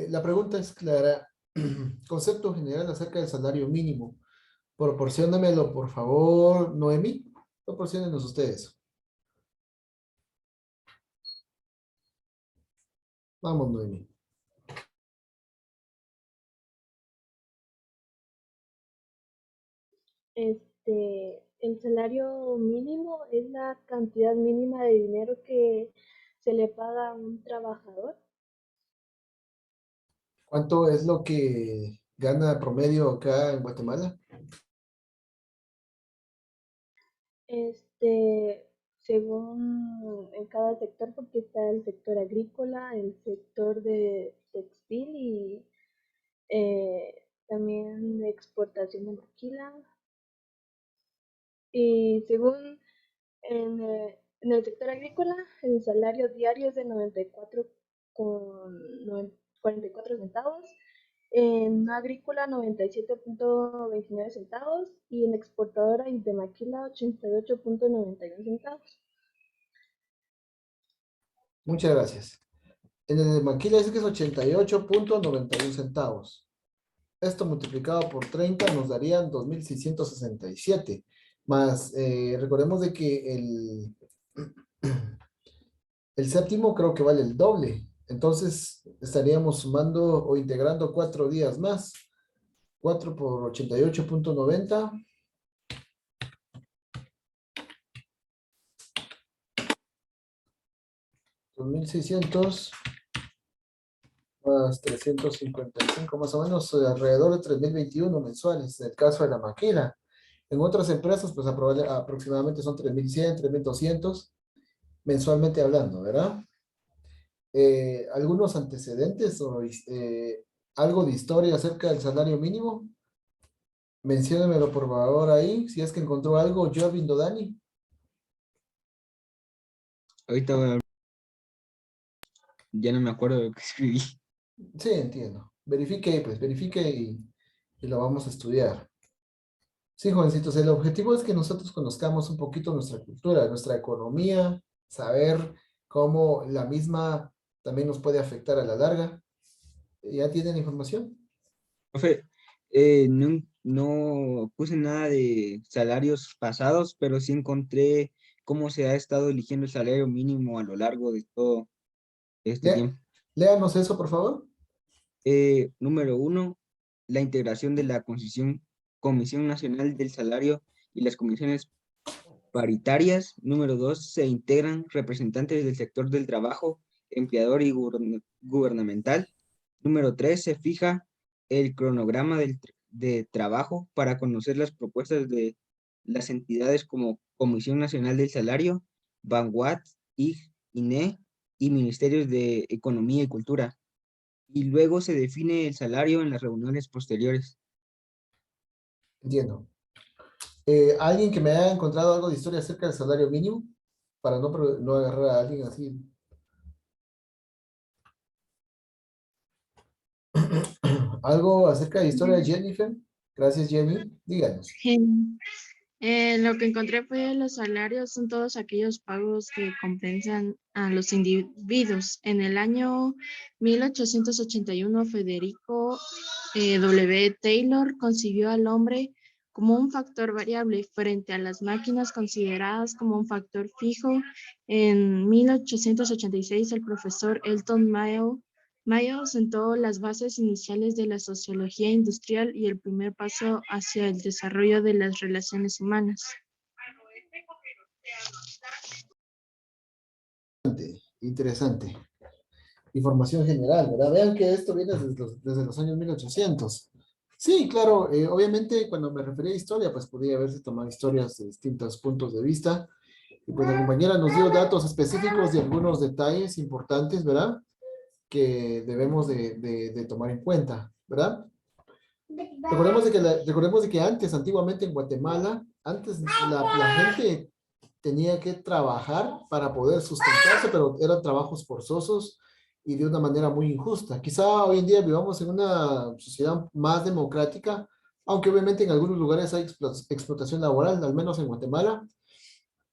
La pregunta es clara. Concepto general acerca del salario mínimo. Proporciónamelo, por favor, Noemi. Proporciónenos ustedes. Vamos, Noemi. El salario mínimo es la cantidad mínima de dinero que se le paga a un trabajador. ¿Cuánto es lo que gana promedio acá en Guatemala? Este, Según en cada sector, porque está el sector agrícola, el sector de textil y también de exportación de maquila. Y según en el sector agrícola, el salario diario es de 94,44 centavos, en agrícola 97,29 centavos y en exportadora y de maquila 88,91 centavos. Muchas gracias. En el de Maquila dice que es 88,91 centavos. Esto multiplicado por 30 nos darían 2.667. Más, recordemos de que el séptimo creo que vale el doble. Entonces estaríamos sumando o integrando 4 días más. 4 por 88,90. 2.600 más 355 más o menos, alrededor de 3.021 mensuales, en el caso de la maquila. En otras empresas, pues aproximadamente son 3.100, 3.200 mensualmente hablando, ¿verdad? ¿Algunos antecedentes o algo de historia acerca del salario mínimo? Menciónemelo por favor ahí, si es que encontró algo, Jovin Dodani. Ahorita ya no me acuerdo de lo que escribí. Sí, entiendo. Verifique, pues, verifique y lo vamos a estudiar. Sí, jovencitos, el objetivo es que nosotros conozcamos un poquito nuestra cultura, nuestra economía, saber cómo la misma también nos puede afectar a la larga. ¿Ya tienen información? Profe, no puse nada de salarios pasados, pero sí encontré cómo se ha estado eligiendo el salario mínimo a lo largo de todo este Lé- tiempo. Léanos eso, por favor. Número uno, la integración de la Comisión Nacional del Salario y las comisiones paritarias. Número dos, se integran representantes del sector del trabajo, empleador y gubernamental. Número tres, se fija el cronograma de trabajo para conocer las propuestas de las entidades como Comisión Nacional del Salario, Vanguard, IG, INE y Ministerios de Economía y Cultura. Y luego se define el salario en las reuniones posteriores. Entiendo. ¿Alguien que me haya encontrado algo de historia acerca del salario mínimo? Para no agarrar a alguien así. ¿Algo acerca de historia, Jennifer? Gracias, Jenny. Díganos. Lo que encontré fue los salarios son todos aquellos pagos que compensan a los individuos. En el año 1881, Federico W. Taylor concibió al hombre como un factor variable frente a las máquinas consideradas como un factor fijo. En 1886, el profesor Elton Mayo sentó las bases iniciales de la sociología industrial y el primer paso hacia el desarrollo de las relaciones humanas. Interesante. Información general, ¿verdad? Vean que esto viene desde los años 1800. Sí, claro, obviamente cuando me refería a historia, pues podía haberse tomado historias de distintos puntos de vista. Y pues la compañera nos dio datos específicos de algunos detalles importantes, ¿verdad? Que debemos de tomar en cuenta, ¿verdad? Recordemos de que antes, antiguamente en Guatemala, antes la gente tenía que trabajar para poder sustentarse, pero eran trabajos forzosos y de una manera muy injusta. Quizá hoy en día vivamos en una sociedad más democrática, aunque obviamente en algunos lugares hay explotación laboral, al menos en Guatemala.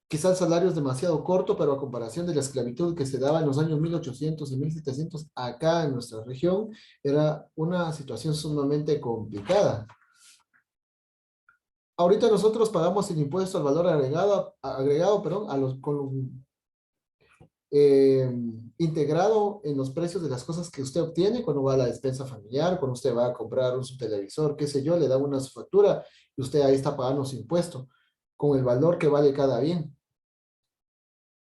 quizás el salario es demasiado corto, pero a comparación de la esclavitud que se daba en los años 1800 y 1700 acá en nuestra región, era una situación sumamente complicada. Ahorita nosotros pagamos el impuesto al valor agregado, perdón, eh, integrado en los precios de las cosas que usted obtiene cuando va a la despensa familiar, cuando usted va a comprar su televisor, qué sé yo, le da una su factura y usted ahí está pagando su impuesto con el valor que vale cada bien.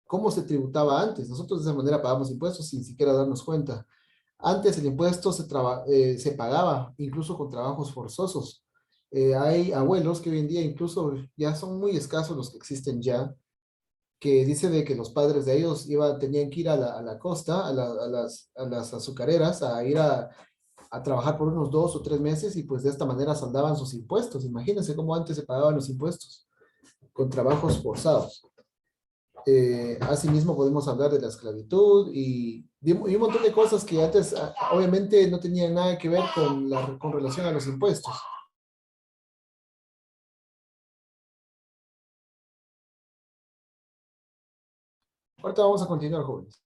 ¿Cómo se tributaba antes? Nosotros de esa manera pagamos impuestos sin siquiera darnos cuenta. Antes el impuesto se pagaba incluso con trabajos forzosos. Hay abuelos que hoy en día incluso ya son muy escasos los que existen ya, que dice de que los padres de ellos tenían que ir a la costa, a las azucareras, a ir a trabajar por unos 2 o 3 meses y pues de esta manera saldaban sus impuestos. Imagínense cómo antes se pagaban los impuestos, con trabajos forzados. Asimismo podemos hablar de la esclavitud y un montón de cosas que antes obviamente no tenían nada que ver con relación a los impuestos. Ahorita vamos a continuar, jóvenes.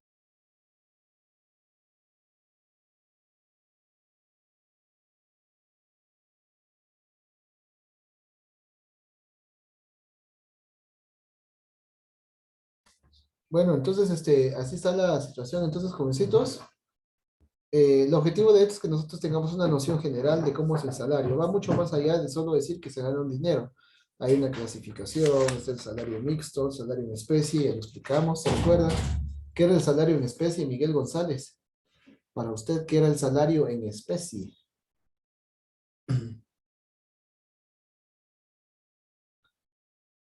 Bueno, entonces, así está la situación. Entonces, jovencitos, el objetivo de esto es que nosotros tengamos una noción general de cómo es el salario. Va mucho más allá de solo decir que se gana un dinero. Hay una clasificación, está el salario mixto, el salario en especie, ya lo explicamos, ¿se acuerdan? ¿Qué era el salario en especie, Miguel González? Para usted, ¿qué era el salario en especie?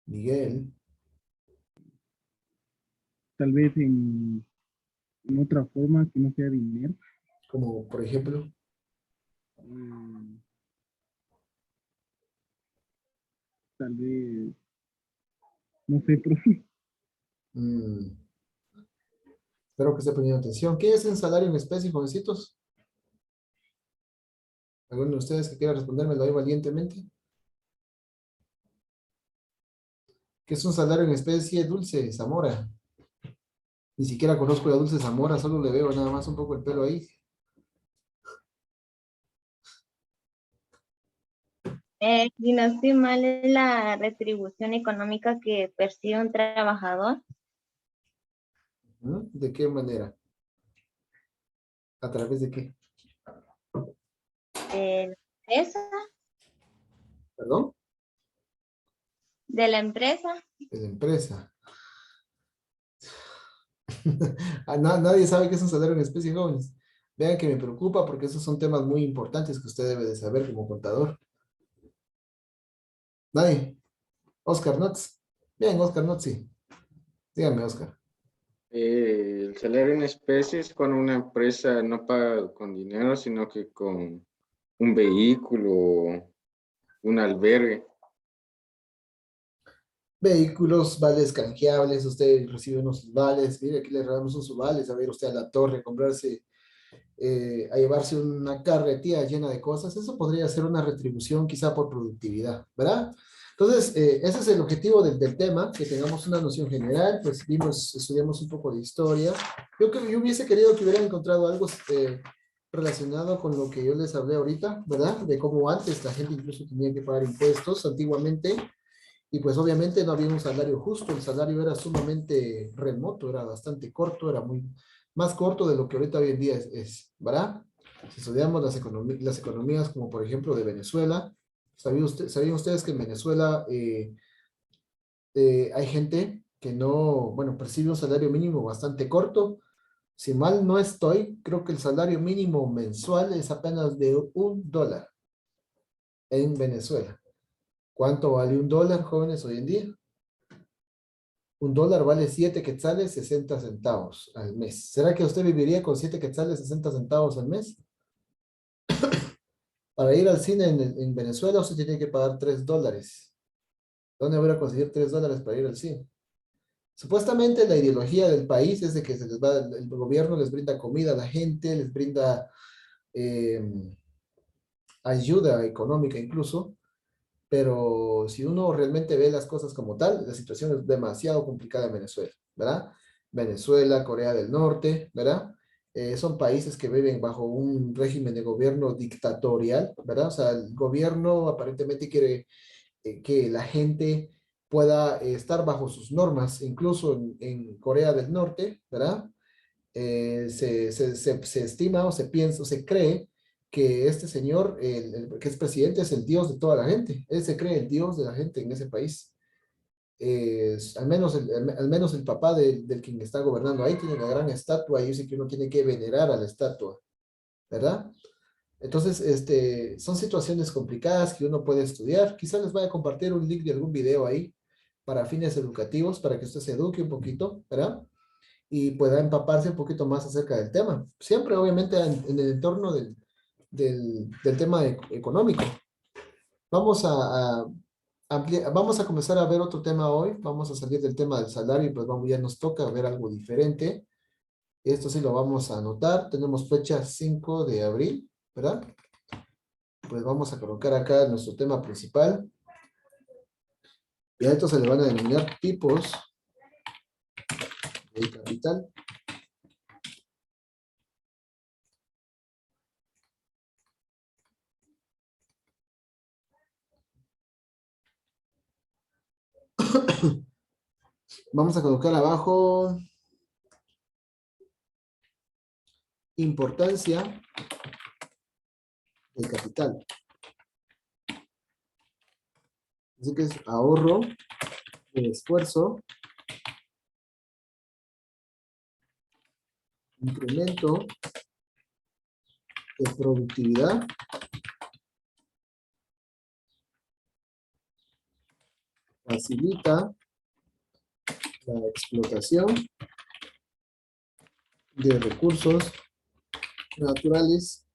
Miguel, Tal vez en otra forma que no sea dinero. como por ejemplo, Mm, Tal vez, no sé, profe. mm, espero que esté poniendo atención. ¿Qué es el salario en especie, jovencitos? ¿Alguno de ustedes que quiera respondérmelo ahí valientemente? ¿Qué es un salario en especie, Dulce Zamora? Ni siquiera conozco a Dulce Zamora, solo le veo nada más un poco el pelo ahí. Si no estoy mal, es la retribución económica que percibe un trabajador. ¿No? ¿De qué manera? ¿A través de qué? De la empresa, ¿Perdón? de la empresa. De la empresa. Nadie sabe qué es un salario en especie, jóvenes. Vean que me preocupa porque esos son temas muy importantes que usted debe de saber como contador. Nadie. Oscar Notz. Bien, Oscar Notz, sí. Dígame, Oscar. El salario en especie es cuando una empresa no paga con dinero, sino que con un vehículo, un albergue. Vehículos, vales canjeables, usted recibe unos vales, mire, aquí le regalamos unos vales, a ver usted a la torre, a comprarse, a llevarse una carretilla llena de cosas, eso podría ser una retribución quizá por productividad, ¿verdad? Entonces, ese es el objetivo del tema, que tengamos una noción general, pues estudiamos un poco de historia. Yo hubiese querido que hubieran encontrado algo relacionado con lo que yo les hablé ahorita, ¿verdad? De cómo antes la gente incluso tenía que pagar impuestos antiguamente, y pues obviamente no había un salario justo, el salario era sumamente remoto, era bastante corto, era muy más corto de lo que ahorita hoy en día ¿verdad? Si estudiamos las economías como por ejemplo de Venezuela, ¿sabían ustedes que en Venezuela hay gente que no, bueno, percibe un salario mínimo bastante corto? Si mal no estoy, creo que el salario mínimo mensual es apenas de $1 en Venezuela. ¿Cuánto vale $1, jóvenes, hoy en día? $1 vale 7 quetzales 60 centavos al mes. ¿Será que usted viviría con 7 quetzales 60 centavos al mes? Para ir al cine en Venezuela usted tiene que pagar $3. ¿Dónde voy a conseguir $3 para ir al cine? Supuestamente la ideología del país es de que el gobierno les brinda comida a la gente, les brinda eh, ayuda económica incluso, pero si uno realmente ve las cosas como tal, la situación es demasiado complicada en Venezuela, ¿verdad? Venezuela, Corea del Norte, ¿verdad? Son países que viven bajo un régimen de gobierno dictatorial, ¿verdad? O sea, el gobierno aparentemente quiere que la gente pueda estar bajo sus normas, incluso en Corea del Norte, ¿verdad? Se estima o se piensa o se cree que este señor, que es presidente, es el dios de toda la gente. Él se cree el dios de la gente en ese país. Al menos el papá del quien está gobernando ahí tiene una gran estatua y dice que uno tiene que venerar a la estatua, ¿verdad? Entonces, son situaciones complicadas que uno puede estudiar. Quizás les vaya a compartir un link de algún video ahí para fines educativos, para que usted se eduque un poquito, ¿verdad? Y pueda empaparse un poquito más acerca del tema. Siempre, obviamente, en el entorno del tema económico. Vamos vamos a comenzar a ver otro tema hoy. Vamos a salir del tema del salario y pues vamos, ya nos toca ver algo diferente. Esto sí lo vamos a anotar. Tenemos fecha 5 de abril, ¿verdad? Pues vamos a colocar acá nuestro tema principal. Y a esto se le van a denominar tipos de capital. Vamos a colocar abajo importancia del capital. Así que es ahorro de esfuerzo, incremento de productividad, facilita la explotación de recursos naturales,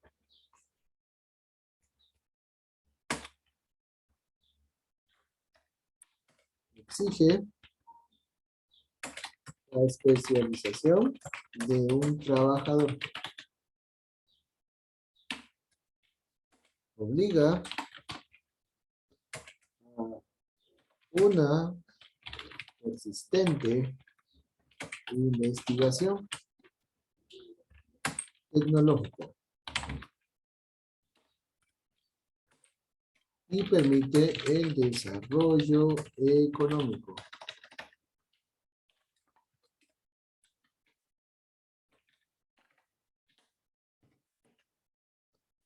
exige la especialización de un trabajador, obliga a una persistente investigación tecnológica y permite el desarrollo económico.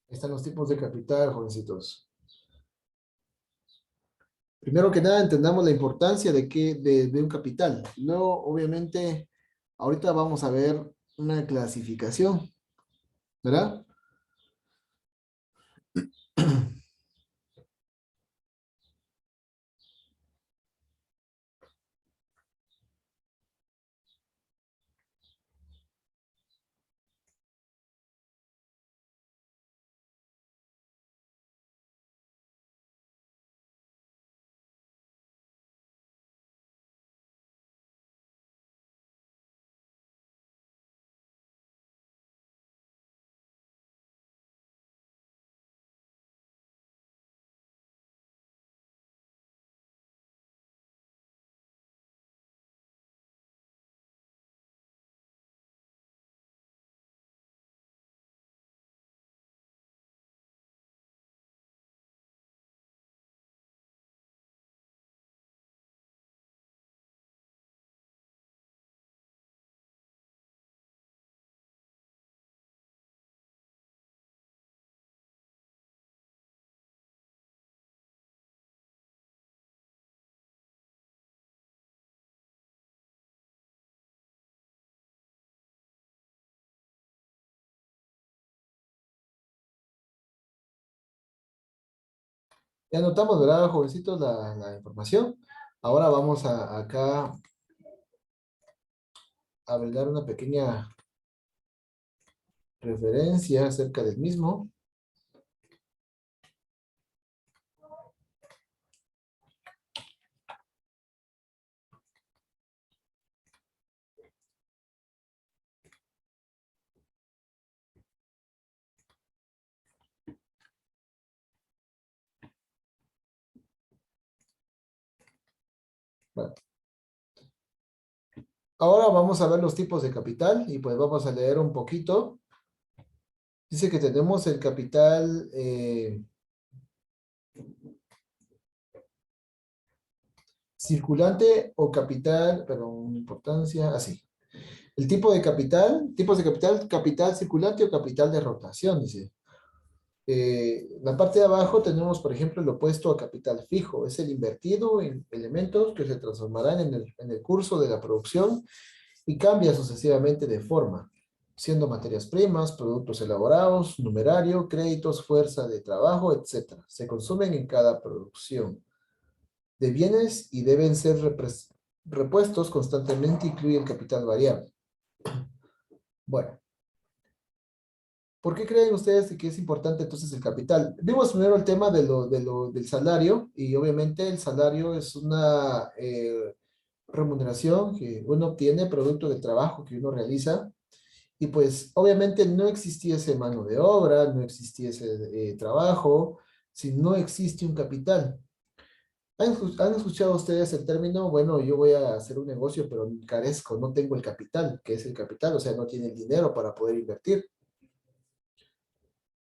Están los tipos de capital, jovencitos. Primero que nada, entendamos la importancia de un capital. Luego, obviamente, ahorita vamos a ver una clasificación, ¿verdad? Ya anotamos, ¿verdad, jovencitos, la información? Ahora vamos acá a brindar una pequeña referencia acerca del mismo. Bueno. Ahora vamos a ver los tipos de capital y pues vamos a leer un poquito. Dice que tenemos el capital circulante o capital, perdón, importancia, así. El tipo de capital, tipos de capital, capital circulante o capital de rotación, dice. La parte de abajo tenemos, por ejemplo, el opuesto a capital fijo. Es el invertido en elementos que se transformarán en el curso de la producción y cambia sucesivamente de forma, siendo materias primas, productos elaborados, numerario, créditos, fuerza de trabajo, etc. Se consumen en cada producción de bienes y deben ser repuestos constantemente, incluye el capital variable. Bueno, ¿por qué creen ustedes que es importante entonces el capital? Vimos primero el tema del salario, y obviamente el salario es una remuneración que uno obtiene producto del trabajo que uno realiza, y pues obviamente no existiese mano de obra, no existiese trabajo, si no existe un capital. ¿Han escuchado ustedes el término? Bueno, yo voy a hacer un negocio, pero carezco, no tengo el capital. ¿Qué es el capital? O sea, no tiene el dinero para poder invertir.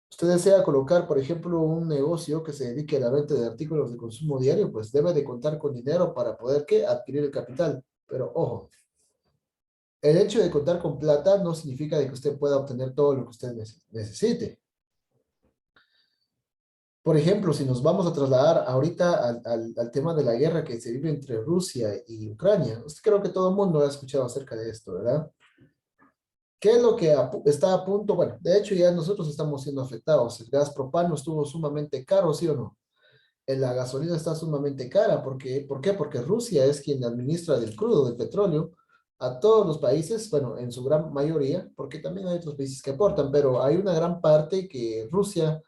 Usted desea colocar, por ejemplo, un negocio que se dedique a la venta de artículos de consumo diario, pues debe de contar con dinero para poder, ¿qué? Adquirir el capital. Pero ojo, el hecho de contar con plata no significa de que usted pueda obtener todo lo que usted necesite. Por ejemplo, si nos vamos a trasladar ahorita al tema de la guerra que se vive entre Rusia y Ucrania, usted creo que todo el mundo ha escuchado acerca de esto, ¿verdad? ¿Qué es lo que está a punto? Bueno, de hecho ya nosotros estamos siendo afectados. El gas propano estuvo sumamente caro, ¿sí o no? La gasolina está sumamente cara. ¿Por qué? Porque Rusia es quien administra del crudo, del petróleo, a todos los países, bueno, en su gran mayoría, porque también hay otros países que aportan, pero hay una gran parte que Rusia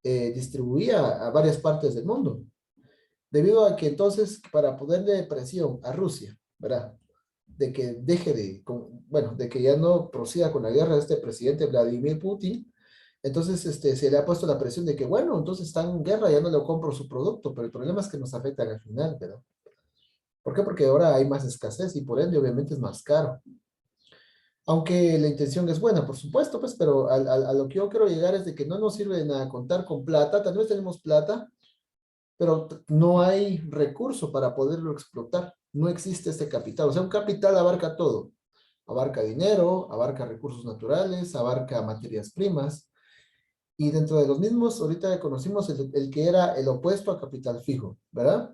distribuía a varias partes del mundo. Debido a que entonces, para ponerle presión a Rusia, ¿verdad? De que deje bueno, de que ya no proceda con la guerra de este presidente Vladimir Putin, entonces se le ha puesto la presión de que, bueno, entonces están en guerra, ya no le compro su producto, pero el problema es que nos afecta al final, ¿verdad? ¿Por qué? Porque ahora hay más escasez y por ende obviamente es más caro. Aunque la intención es buena, por supuesto, pues, pero a lo que yo quiero llegar es de que no nos sirve de nada contar con plata, tal vez tenemos plata, pero no hay recurso para poderlo explotar. No existe este capital. O sea, un capital abarca todo. Abarca dinero, abarca recursos naturales, abarca materias primas. Y dentro de los mismos, ahorita conocimos el que era el opuesto a capital fijo, ¿verdad?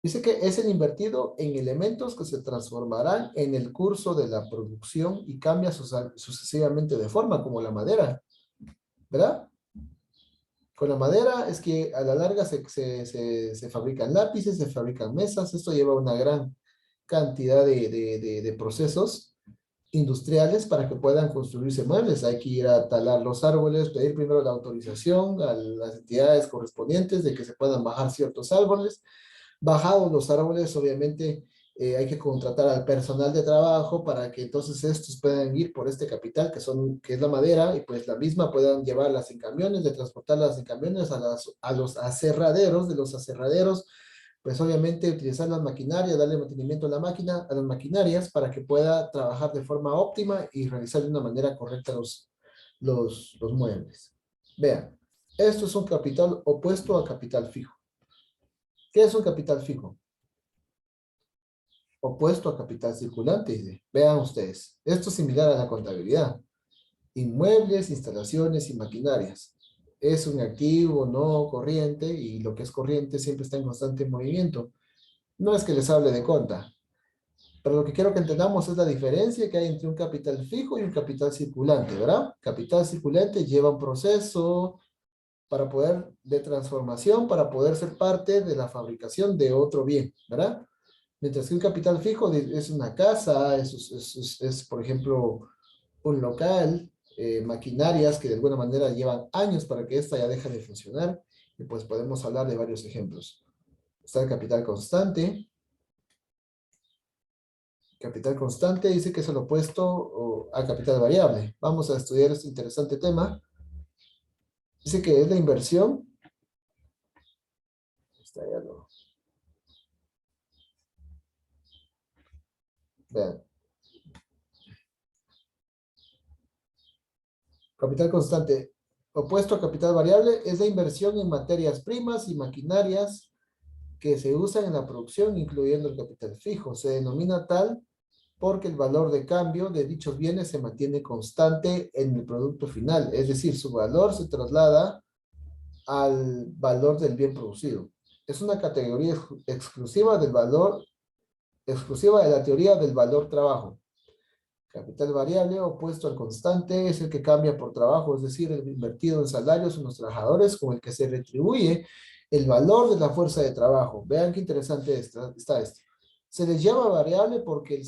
Dice que es el invertido en elementos que se transformarán en el curso de la producción y cambia sucesivamente de forma, como la madera, ¿verdad? Con la madera es que a la larga se fabrican lápices, se fabrican mesas. Esto lleva una gran cantidad de procesos industriales para que puedan construirse muebles. Hay que ir a talar los árboles, pedir primero la autorización a las entidades correspondientes de que se puedan bajar ciertos árboles. Bajados los árboles, obviamente hay que contratar al personal de trabajo para que entonces estos puedan ir por este capital que es la madera, y pues la misma puedan llevarlas en camiones, de transportarlas en camiones a los aserraderos, de los aserraderos, pues obviamente utilizar las maquinarias, darle mantenimiento a la máquina, a las maquinarias para que pueda trabajar de forma óptima y realizar de una manera correcta los muebles. Vean, esto es un capital opuesto a capital fijo. ¿Qué es un capital fijo? Opuesto a capital circulante. Vean ustedes, esto es similar a la contabilidad. Inmuebles, instalaciones y maquinarias. Es un activo no corriente, y lo que es corriente siempre está en constante movimiento. No es que les hable de conta, pero lo que quiero que entendamos es la diferencia que hay entre un capital fijo y un capital circulante, ¿verdad? Capital circulante lleva un proceso de transformación para poder ser parte de la fabricación de otro bien, ¿verdad? Mientras que un capital fijo es una casa, por ejemplo, un local, maquinarias que de alguna manera llevan años para que ésta ya deje de funcionar, y pues podemos hablar de varios ejemplos. Está el capital constante. Capital constante dice que es el opuesto a capital variable. Vamos a estudiar este interesante tema. Dice que es la inversión. Está ya Vean. Capital constante, opuesto a capital variable, es la inversión en materias primas y maquinarias que se usan en la producción, incluyendo el capital fijo. Se denomina tal porque el valor de cambio de dichos bienes se mantiene constante en el producto final, es decir, su valor se traslada al valor del bien producido. Es una categoría exclusiva del valor, exclusiva de la teoría del valor trabajo. Capital variable opuesto al constante es el que cambia por trabajo, es decir, el invertido en salarios en los trabajadores con el que se retribuye el valor de la fuerza de trabajo. Vean qué interesante está esto. Se les llama variable porque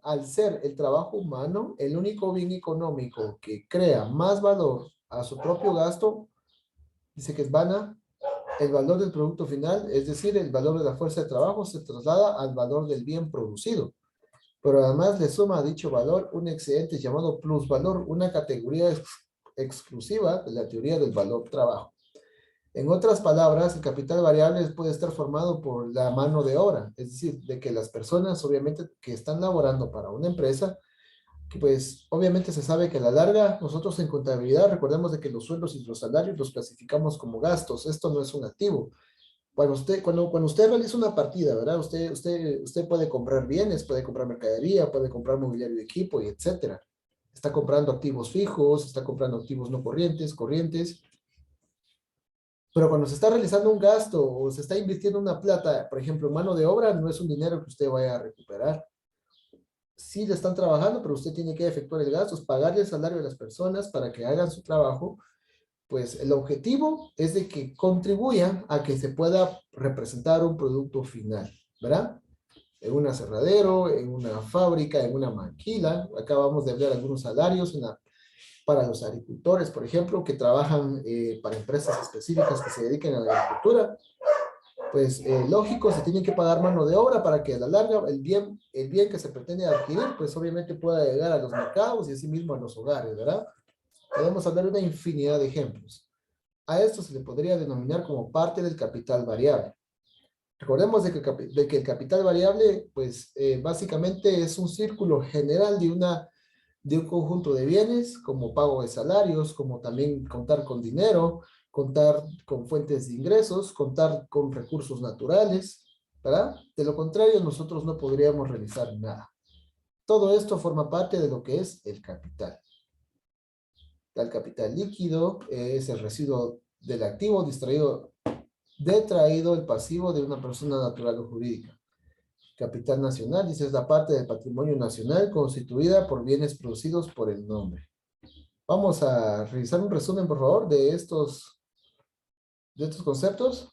al ser el trabajo humano, el único bien económico que crea más valor a su propio gasto, dice que es vana, el valor del producto final, es decir, el valor de la fuerza de trabajo se traslada al valor del bien producido. Pero además le suma a dicho valor un excedente llamado plusvalor, una categoría exclusiva de la teoría del valor trabajo. En otras palabras, el capital variable puede estar formado por la mano de obra, es decir, de que las personas obviamente que están laborando para una empresa, que pues obviamente se sabe que a la larga nosotros en contabilidad recordemos de que los sueldos y los salarios los clasificamos como gastos, esto no es un activo. Cuando usted realiza una partida, ¿verdad? Usted puede comprar bienes, puede comprar mercadería, puede comprar mobiliario de equipo y etcétera. Está comprando activos fijos, está comprando activos no corrientes. Pero cuando se está realizando un gasto o se está invirtiendo una plata, por ejemplo, mano de obra, no es un dinero que usted vaya a recuperar. Sí le están trabajando, pero usted tiene que efectuar el gasto, pagarle el salario a las personas para que hagan su trabajo. Pues el objetivo es de que contribuyan a que se pueda representar un producto final, ¿verdad? En un aserradero, en una fábrica, en una maquila. Acá vamos a ver algunos salarios para los agricultores, por ejemplo, que trabajan para empresas específicas que se dediquen a la agricultura. Pues lógico, se tiene que pagar mano de obra para que a la larga el bien que se pretende adquirir, pues obviamente pueda llegar a los mercados y asimismo a los hogares, ¿verdad? Podemos hablar de una infinidad de ejemplos. A esto se le podría denominar como parte del capital variable. Recordemos de que el capital variable, pues básicamente es un círculo general de un conjunto de bienes, como pago de salarios, como también contar con dinero, contar con fuentes de ingresos, contar con recursos naturales, ¿verdad? De lo contrario, nosotros no podríamos realizar nada. Todo esto forma parte de lo que es el capital. El capital líquido es el residuo del activo detraído el pasivo de una persona natural o jurídica. Capital nacional, dice, es la parte del patrimonio nacional constituida por bienes producidos por el nombre. Vamos a revisar un resumen, por favor, de estos conceptos.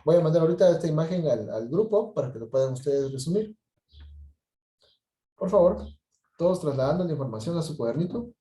Voy a mandar ahorita esta imagen al grupo para que lo puedan ustedes resumir. Por favor, todos trasladando la información a su cuadernito.